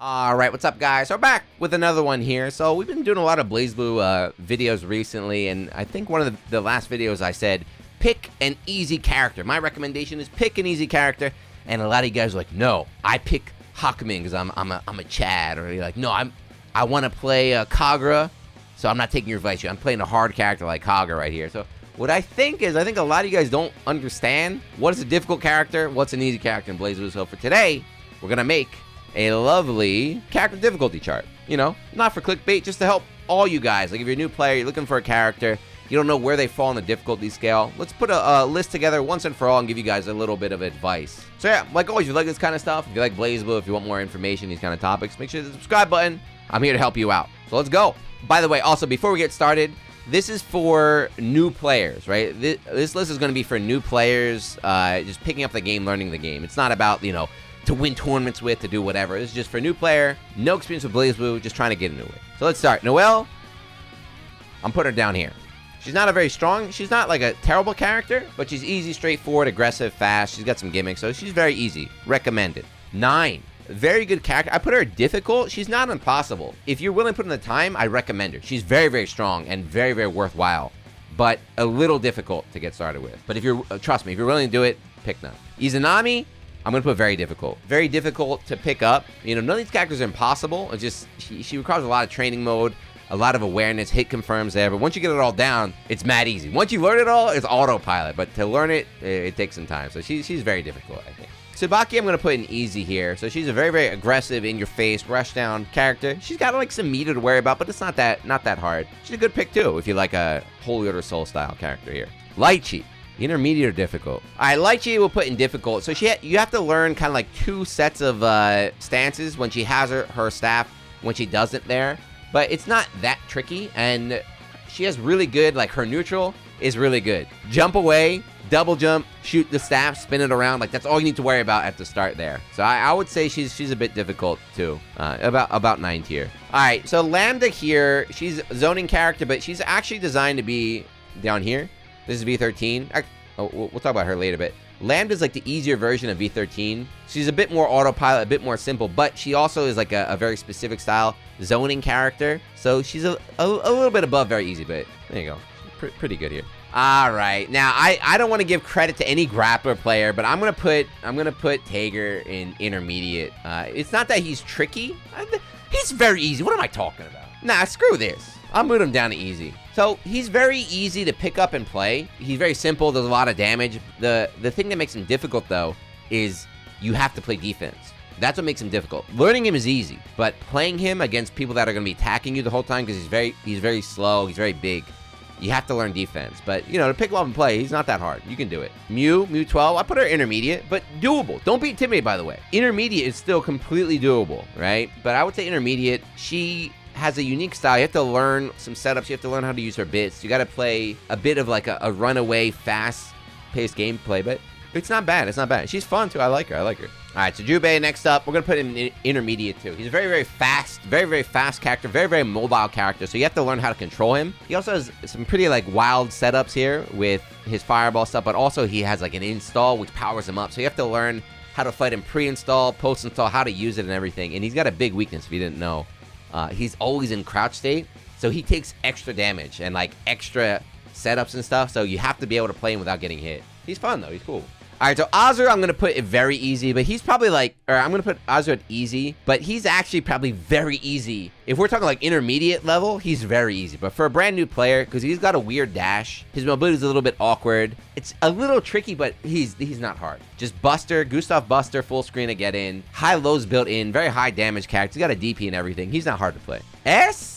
Alright, what's up guys? We're back with another one here. So we've been doing a lot of Blazblue videos recently, and I think one of the last videos I said, pick an easy character. My recommendation is pick an easy character, and a lot of you guys are like, no, I pick HookGangGod because I'm a Chad, or you're like, no, I want to play Kagura, so I'm not taking your advice. I'm playing a hard character like Kagura right here. So what I think is, I think a lot of you guys don't understand what is a difficult character, what's an easy character in Blazblue. So for today, we're gonna make a lovely character difficulty chart. You know, not for clickbait, just to help all you guys. Like if you're a new player, you're looking for a character, you don't know where they fall on the difficulty scale, let's put a list together once and for all and give you guys a little bit of advice. So yeah, like always, if you like this kind of stuff, if you like Blazblue, if you want more information, these kind of topics, make sure to hit the subscribe button. I'm here to help you out. So let's go. By the way, also, before we get started, this is for new players, right? This list is going to be for new players, just picking up the game, learning the game. It's not about, you know, to win tournaments with, to do whatever. This is just for a new player, no experience with Blazblue, just trying to get into it. So let's start. Noelle, I'm putting her down here. She's not a very strong, she's not like a terrible character, but she's easy, straightforward, aggressive, fast. She's got some gimmicks, so she's very easy. Recommended. 9, very good character. I put her difficult. She's not impossible. If you're willing to put in the time, I recommend her. She's very, very strong and very, very worthwhile, but a little difficult to get started with. But if you're, trust me, if you're willing to do it, pick 9. Izanami, I'm going to put very difficult. Very difficult to pick up. You know, none of these characters are impossible. It's just, she requires a lot of training mode, a lot of awareness, hit confirms there. But once you get it all down, it's mad easy. Once you learn it all, it's autopilot. But to learn it, it takes some time. So she's very difficult, I think. Sobaki, I'm going to put in easy here. So she's a very, very aggressive, in-your-face, rush-down character. She's got like some meter to worry about, but it's not that hard. She's a good pick too, if you like a Holy Order Soul style character here. Lychee. Intermediate or difficult? Alright, Lychee will put in difficult. So you have to learn kind of like 2 sets of stances when she has her staff, when she doesn't there. But it's not that tricky, and she has really good, like her neutral is really good. Jump away, double jump, shoot the staff, spin it around. Like that's all you need to worry about at the start there. So I would say she's a bit difficult too. About 9 tier. Alright, so Lambda here, she's a zoning character, but she's actually designed to be down here. This is V13. We'll talk about her later, but Lambda's like the easier version of V13. She's a bit more autopilot, a bit more simple, but she also is like a very specific style zoning character. So she's a little bit above very easy, but there you go. Pretty good here. All right, now I don't want to give credit to any grappler player, but I'm gonna put Tager in intermediate. It's not that he's tricky. He's very easy. What am I talking about? Nah, screw this. I'll move him down to easy. So he's very easy to pick up and play. He's very simple, does a lot of damage. The thing that makes him difficult though is you have to play defense. That's what makes him difficult. Learning him is easy, but playing him against people that are going to be attacking you the whole time because he's very slow, he's very big. You have to learn defense. But, you know, to pick him up and play, he's not that hard. You can do it. Mew 12, I put her intermediate, but doable. Don't be intimidated, by the way. Intermediate is still completely doable, right? But I would say intermediate, she has a unique style. You have to learn some setups. You have to learn how to use her bits. You got to play a bit of like a runaway, fast-paced gameplay, but it's not bad. It's not bad. She's fun, too. I like her. All right, so Jubei, next up. We're going to put him in intermediate, too. He's a very, very fast character, very, very mobile character, so you have to learn how to control him. He also has some pretty, like, wild setups here with his fireball stuff, but also he has, like, an install, which powers him up, so you have to learn how to fight him pre-install, post-install, how to use it and everything, and he's got a big weakness if you didn't know. He's always in crouch state, so he takes extra damage and, like, extra setups and stuff, so you have to be able to play him without getting hit. He's fun, though. He's cool. Alright, so Azur, I'm going to put it very easy, but he's probably like, or I'm going to put Azur at easy, but he's actually probably very easy. If we're talking like intermediate level, he's very easy. But for a brand new player, because he's got a weird dash, his mobility is a little bit awkward. It's a little tricky, but he's not hard. Just Buster, Gustav Buster, full screen to get in. High lows built in, very high damage character. He's got a DP and everything. He's not hard to play. S?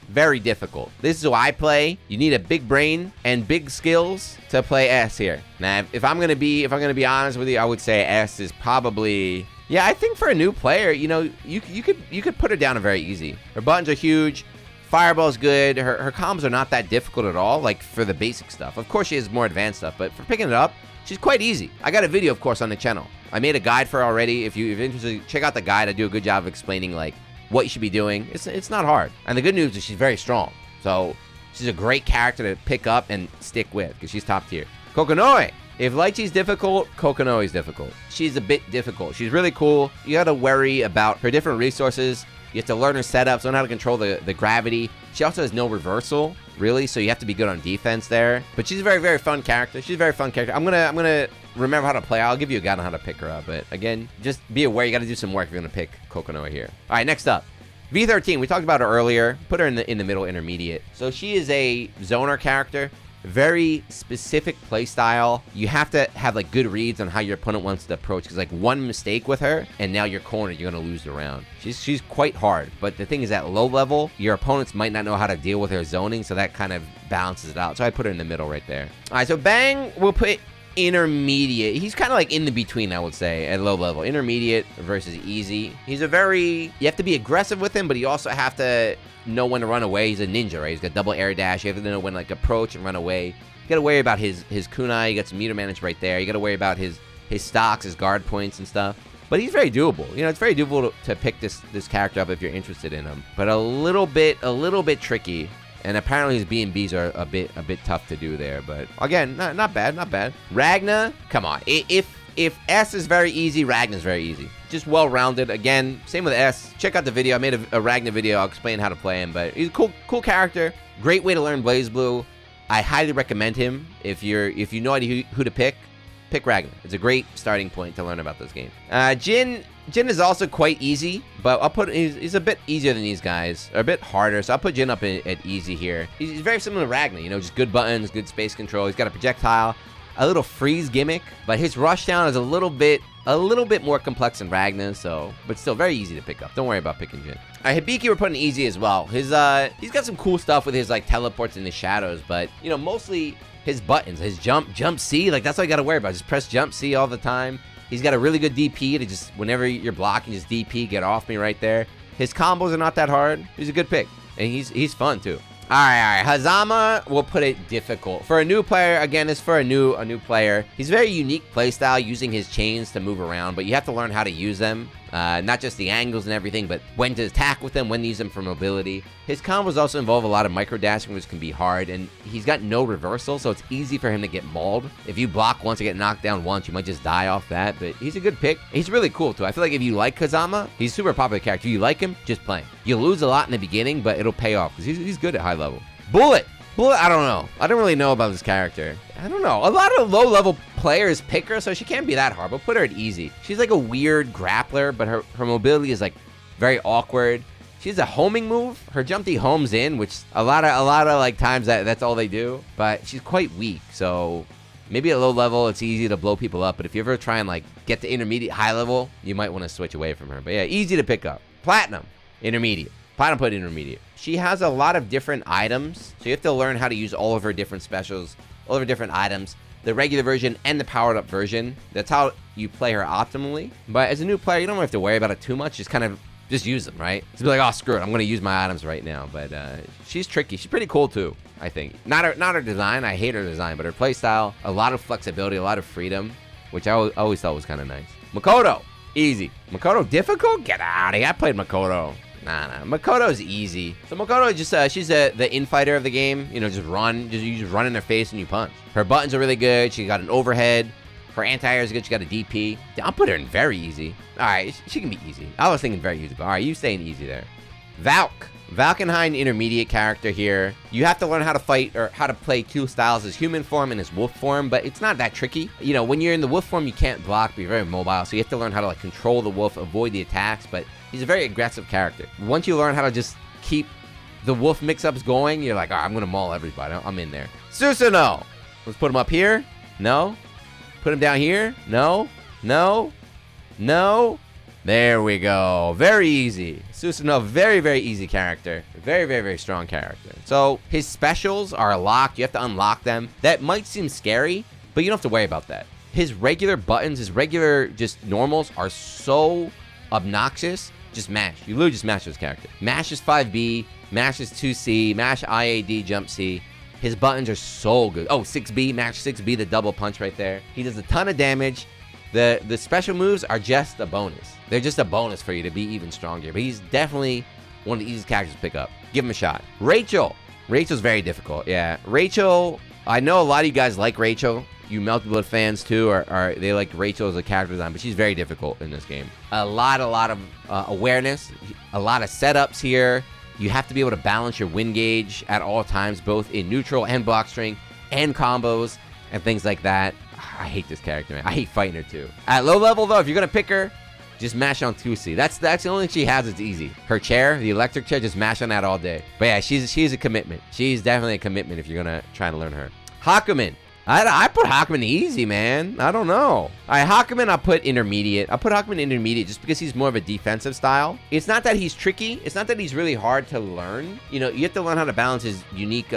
Very difficult. This is who I play. You need a big brain and big skills to play S here. Now, if I'm gonna be honest with you, I would say S is probably, yeah, I think for a new player, you know, you could put her down a very easy. Her buttons are huge. Fireball's good. Her combos are not that difficult at all, like for the basic stuff. Of course, she has more advanced stuff, but for picking it up, she's quite easy. I got a video, of course, on the channel. I made a guide for her already. If you're interested, check out the guide. I do a good job of explaining, like, what you should be doing. It's not hard. And the good news is she's very strong. So she's a great character to pick up and stick with because she's top tier. Kokonoi. If Lychee's difficult, Kokonoe's difficult. She's a bit difficult. She's really cool. You gotta worry about her different resources. You have to learn her setups, learn how to control the gravity. She also has no reversal, really, so you have to be good on defense there. But she's a very, very fun character. She's a very fun character. I'm gonna remember how to play. I'll give you a guide on how to pick her up. But again, just be aware you gotta do some work if you're gonna pick Kokonoe here. All right, next up. V13, we talked about her earlier. Put her in the middle intermediate. So she is a zoner character. Very specific play style. You have to have like good reads on how your opponent wants to approach, because like one mistake with her and now you're cornered, you're gonna lose the round. She's quite hard, but the thing is, at low level your opponents might not know how to deal with her zoning, so that kind of balances it out. So I put her in the middle right there. All right, so Bang we'll put intermediate. He's kind of like in the between, I would say, at low level. Intermediate versus easy. He's a very, you have to be aggressive with him, but you also have to know when to run away. He's a ninja, right? He's got double air dash. You have to know when like approach and run away. You gotta worry about his kunai. You got some meter managed right there. You gotta worry about his stocks, his guard points and stuff. But he's very doable. You know, it's very doable to pick this character up if you're interested in him. But a little bit tricky. And apparently his B&Bs are a bit tough to do there. But again, not bad, not bad. Ragna, come on. If S is very easy, Ragna's very easy. Just well-rounded. Again, same with S. Check out the video. I made a Ragna video. I'll explain how to play him. But he's a cool character. Great way to learn Blazblue. I highly recommend him. If you know who to pick Ragna. It's a great starting point to learn about this game. Jin is also quite easy, but I'll put he's a bit easier than these guys, or a bit harder. So I'll put Jin up at easy here. He's very similar to Ragna, you know, just good buttons, good space control. He's got a projectile, a little freeze gimmick, but his rushdown is a little bit more complex than Ragna, but still very easy to pick up. Don't worry about picking Jin. All right, Hibiki we're putting easy as well. He's got some cool stuff with his like teleports in the shadows, but you know, mostly his buttons, his jump C, like that's all you gotta worry about. Just press jump C all the time. He's got a really good DP to just, whenever you're blocking, just DP, get off me right there. His combos are not that hard. He's a good pick, and he's fun too. All right. Hazama, we'll put it difficult. For a new player, again, it's for a new player. He's a very unique playstyle, using his chains to move around, but you have to learn how to use them. Not just the angles and everything, but when to attack with them, when to use them for mobility. His combos also involve a lot of micro dashing, which can be hard, and he's got no reversal, so it's easy for him to get mauled. If you block once or get knocked down once, you might just die off that, but he's a good pick. He's really cool too. I feel like if you like Hazama, he's a super popular character. If you like him, just play him. You lose a lot in the beginning, but it'll pay off because he's good at high level. Bullet, I don't know. I don't really know about this character. I don't know. A lot of low-level players pick her, so she can't be that hard, but put her at easy. She's like a weird grappler, but her mobility is like very awkward. She's a homing move. Her jump D homes in, which a lot of like times that's all they do, but she's quite weak, so maybe at low level it's easy to blow people up, but if you ever try and like get to intermediate high level, you might want to switch away from her. But yeah, easy to pick up. Platinum, intermediate. Platinum put intermediate. She has a lot of different items, so you have to learn how to use all of her different specials, all of her different items, the regular version and the powered up version. That's how you play her optimally. But as a new player, you don't have to worry about it too much. Just use them, right? Just be like, oh, screw it, I'm gonna use my items right now. But she's tricky. She's pretty cool too, I think. Not her design. I hate her design, but her play style, a lot of flexibility, a lot of freedom, which I always thought was kind of nice. Makoto, easy. Makoto, difficult? Get out of here. I played Makoto. Nah. Makoto's easy. So Makoto just she's the infighter of the game. You know, you just run in their face and you punch. Her buttons are really good. She got an overhead. Her anti-air is good. She got a DP. I'll put her in very easy. All right, she can be easy. I was thinking very easy, but all right, you staying easy there. Valkenhayn, intermediate character here. You have to learn how to fight or how to play two styles, his human form and his wolf form, but it's not that tricky. You know, when you're in the wolf form, you can't block, but you're very mobile, so you have to learn how to like control the wolf, avoid the attacks, but he's a very aggressive character. Once you learn how to just keep the wolf mix-ups going, you're like, all right, I'm gonna maul everybody. I'm in there. Susanoo. Let's put him up here. No. Put him down here. No. There we go. Very easy. Susanoo, very, very easy character. Very, very, very strong character. So his specials are locked. You have to unlock them. That might seem scary, but you don't have to worry about that. His regular buttons, his regular just normals are so obnoxious. Just mash. You literally just mash this character. Mash is 5B. Mash is 2C. Mash IAD, jump C. His buttons are so good. Oh, 6B. Mash 6B, the double punch right there. He does a ton of damage. The special moves are just a bonus. They're just a bonus for you to be even stronger. But he's definitely one of the easiest characters to pick up. Give him a shot. Rachel. Rachel's very difficult. Yeah. Rachel, I know a lot of you guys like Rachel. you Melted Blood fans too are they like Rachel as a character design, but she's very difficult in this game. A lot of awareness, a lot of setups here. You have to be able to balance your win gauge at all times, both in neutral and block string and combos and things like that. I hate this character, man. I hate fighting her too. At low level though, if you're gonna pick her, just mash on 2C. That's the only thing she has that's easy. Her chair, the electric chair, just mash on that all day. But yeah, she's a commitment. She's definitely a commitment if you're gonna try to learn her. Hakumen. I put Hakumen easy, man. I don't know. All right, Hakumen, I'll put intermediate. I'll put Hakumen intermediate just because he's more of a defensive style. It's not that he's tricky. It's not that he's really hard to learn. You know, you have to learn how to balance his unique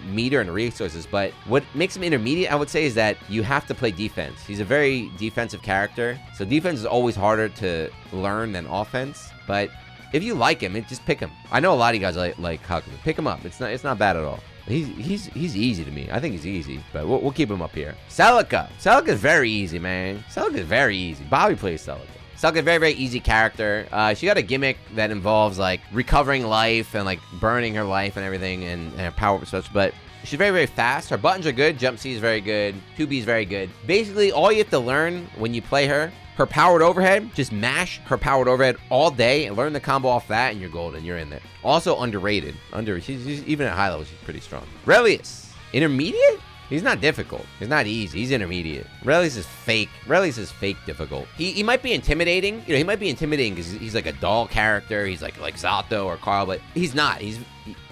meter and resources. But what makes him intermediate, I would say, is that you have to play defense. He's a very defensive character. So defense is always harder to learn than offense. But if you like him, just pick him. I know a lot of you guys like Hakumen. Pick him up. It's not bad at all. He's easy to me. I think he's easy, but we'll keep him up here. Celica. Celica's very easy, man. Celica's very easy. Bobby plays Celica. Celica's a very, very easy character. She got a gimmick that involves, like, recovering life and, like, burning her life and everything and her power up such, but she's very, very fast. Her buttons are good. Jump C is very good. 2B is very good. Basically, all you have to learn when you play her powered overhead, just mash her powered overhead all day and learn the combo off that, and you're golden. You're in there. Also underrated. She's even at high level, she's pretty strong. Relius. Intermediate? He's not difficult. He's not easy. He's intermediate. Relius is fake. Relius is fake difficult. He might be intimidating. You know, he might be intimidating because he's like a doll character. He's like Zato or Carl, but he's not. He's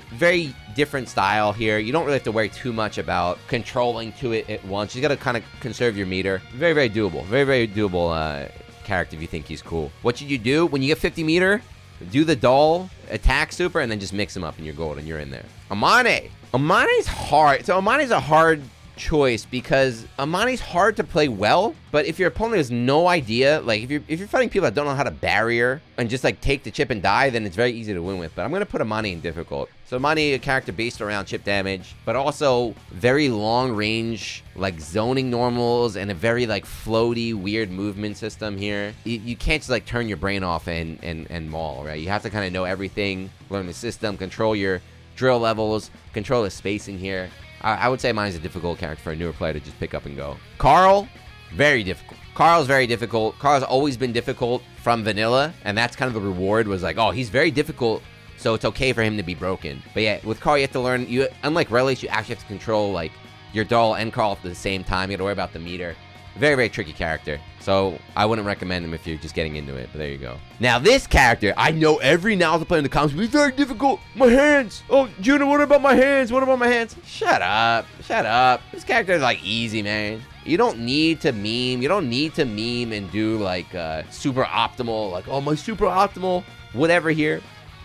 very different style here. You don't really have to worry too much about controlling to it at once. You got to kind of conserve your meter. Very, very doable. Very, very doable character if you think he's cool. What should you do when you get 50 meter? Do the doll attack super and then just mix them up and you're golden. You're in there. Amane. Amane's hard. So Amane's a hard choice because Amane's hard to play well, but if your opponent has no idea, like if you're fighting people that don't know how to barrier and just like take the chip and die, then it's very easy to win with. But I'm gonna put Amane in difficult. So Amane, a character based around chip damage, but also very long range, like zoning normals and a very like floaty, weird movement system here. You can't just like turn your brain off and maul, right? You have to kind of know everything, learn the system, control your drill levels, control the spacing here. I would say mine's a difficult character for a newer player to just pick up and go. Carl, very difficult. Carl's very difficult. Carl's always been difficult from vanilla, and that's kind of the reward was like, oh, he's very difficult, so it's okay for him to be broken. But yeah, with Carl, you have to learn, unlike Relish, you actually have to control like your doll and Carl at the same time. You got to worry about the meter. Very, very tricky character. So I wouldn't recommend him if you're just getting into it, but there you go. Now this character, I know every Naruto player in the comments, he's very difficult. My hands. Oh, Juna, what about my hands? What about my hands? Shut up. Shut up. This character is like easy, man. You don't need to meme. You don't need to meme and do like super optimal, like, oh, my super optimal, whatever here.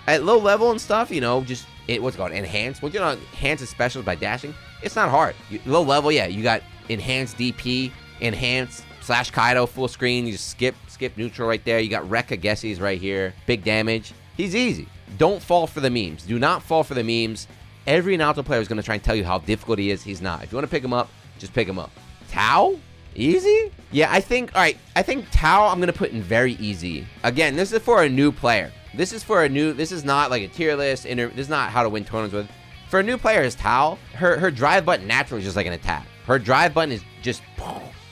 At low level and stuff, you know, just, what's it called? Enhance. Once you know enhance the specials by dashing, it's not hard. Low level, yeah, you got enhanced DP, enhance / Kaido full screen. You just skip neutral right there. You got Rekka Gessies right here. Big damage. He's easy. Don't fall for the memes. Do not fall for the memes. Every Naruto player is going to try and tell you how difficult he is. He's not. If you want to pick him up, just pick him up. Tao? Easy? Yeah, I think Tao I'm going to put in very easy. Again, this is for a new player. This is not like a tier list. This is not how to win tournaments with. For a new player is Tao. Her drive button naturally is just like an attack. Her drive button is just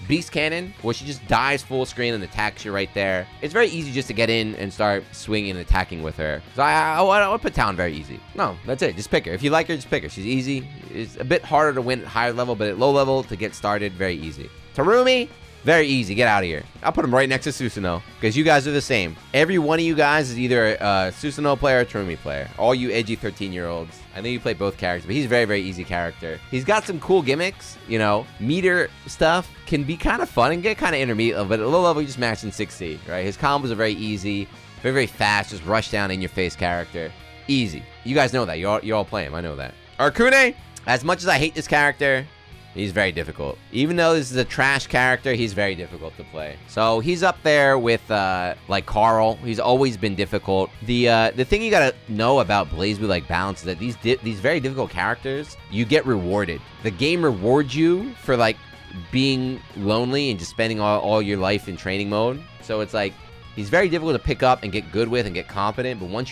Beast Cannon, where she just dies full screen and attacks you right there. It's very easy just to get in and start swinging and attacking with her. So I would put Town very easy. No, that's it. Just pick her. If you like her, just pick her. She's easy. It's a bit harder to win at higher level, but at low level to get started, very easy. Tarumi, very easy. Get out of here. I'll put him right next to Susanoo because you guys are the same. Every one of you guys is either a Susanoo player or a Tarumi player. All you edgy 13-year-olds. I know you play both characters, but he's a very, very easy character. He's got some cool gimmicks, you know. Meter stuff can be kind of fun and get kind of intermediate, but at low level, you just match in 6C, right? His combos are very easy, very, very fast, just rush down in your face character. Easy. You guys know that. You all play him. I know that. Arcune, as much as I hate this character, he's very difficult. Even though this is a trash character, he's very difficult to play. So he's up there with like Carl. He's always been difficult. The thing you gotta know about Blazblue like balance is that these very difficult characters, you get rewarded. The game rewards you for like being lonely and just spending all your life in training mode. So it's like he's very difficult to pick up and get good with and get competent. But once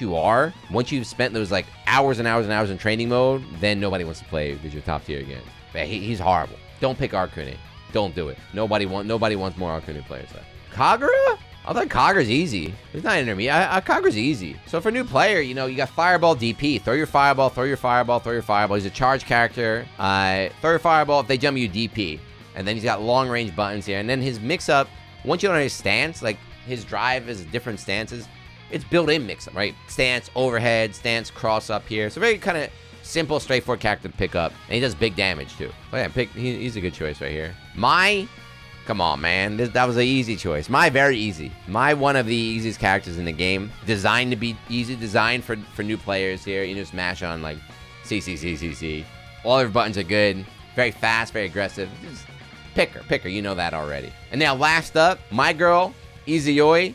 you've spent those like hours and hours and hours in training mode, then nobody wants to play because you're top tier again. He's horrible. Don't pick Arcune. Don't do it. Nobody wants more Arcanine players. Kagura? I thought Kagura's easy. It's not intermediate. Kagura's easy. So for new player, you know, you got Fireball DP. Throw your Fireball, throw your Fireball, throw your Fireball. He's a charge character. Throw your Fireball. If they jump you, DP. And then he's got long range buttons here. And then his mix-up, once you know his stance, like his drive is different stances. It's built-in mix-up, right? Stance, overhead, stance, cross-up here. So very kind of simple, straightforward character to pick up. And he does big damage, too. So yeah, he's a good choice right here. Come on, man. That was an easy choice. Very easy. One of the easiest characters in the game. Designed to be easy. Designed for new players here. You just mash on, like, C. All of your buttons are good. Very fast, very aggressive. Just pick her. You know that already. And now last up, my girl, Izanami.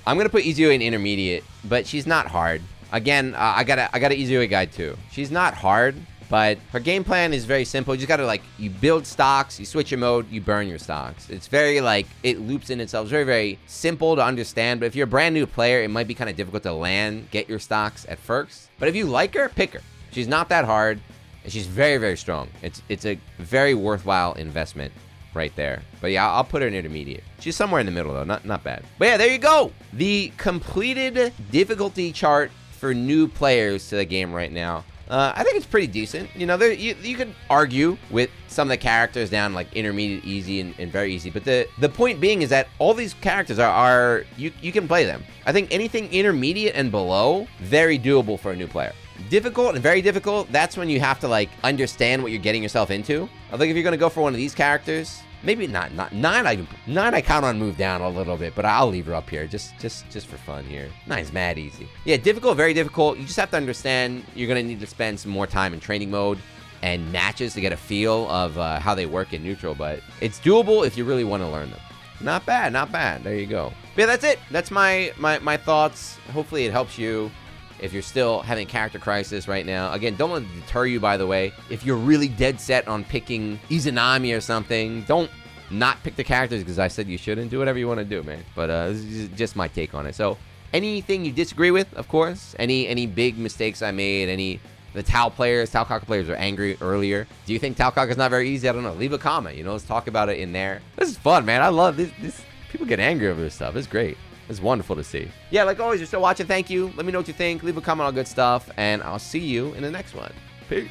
I'm going to put Izanami in intermediate, but she's not hard. Again, I got an Izanami guide, too. She's not hard. But her game plan is very simple. You just gotta, like, you build stocks, you switch your mode, you burn your stocks. It's very, like, it loops in itself. It's very, very simple to understand. But if you're a brand new player, it might be kind of difficult to get your stocks at first. But if you like her, pick her. She's not that hard, and she's very, very strong. It's a very worthwhile investment right there. But yeah, I'll put her in intermediate. She's somewhere in the middle, though. Not bad. But yeah, there you go. The completed difficulty chart for new players to the game right now. I think it's pretty decent. You know, you could argue with some of the characters down like intermediate, easy, and very easy. But the point being is that all these characters are you can play them. I think anything intermediate and below, very doable for a new player. Difficult and very difficult, that's when you have to, like, understand what you're getting yourself into. I think if you're going to go for one of these characters, maybe not 9. I count on move down a little bit, but I'll leave her up here just for fun here. 9's mad easy. Yeah, difficult, very difficult. You just have to understand you're going to need to spend some more time in training mode and matches to get a feel of how they work in neutral, but it's doable if you really want to learn them. Not bad, not bad. There you go. But yeah, that's it. That's my thoughts. Hopefully it helps you. If you're still having a character crisis right now, again, don't let it deter you, by the way. If you're really dead set on picking Izanami or something, don't not pick the characters because I said you shouldn't. Do whatever you want to do, man. But this is just my take on it. So anything you disagree with, of course, any big mistakes I made, the Talcock players are angry earlier. Do you think Talcock is not very easy? I don't know. Leave a comment. You know, let's talk about it in there. This is fun, man. I love this. People get angry over this stuff. It's great. It's wonderful to see. Yeah, like always, you're still watching. Thank you. Let me know what you think. Leave a comment on good stuff, and I'll see you in the next one. Peace.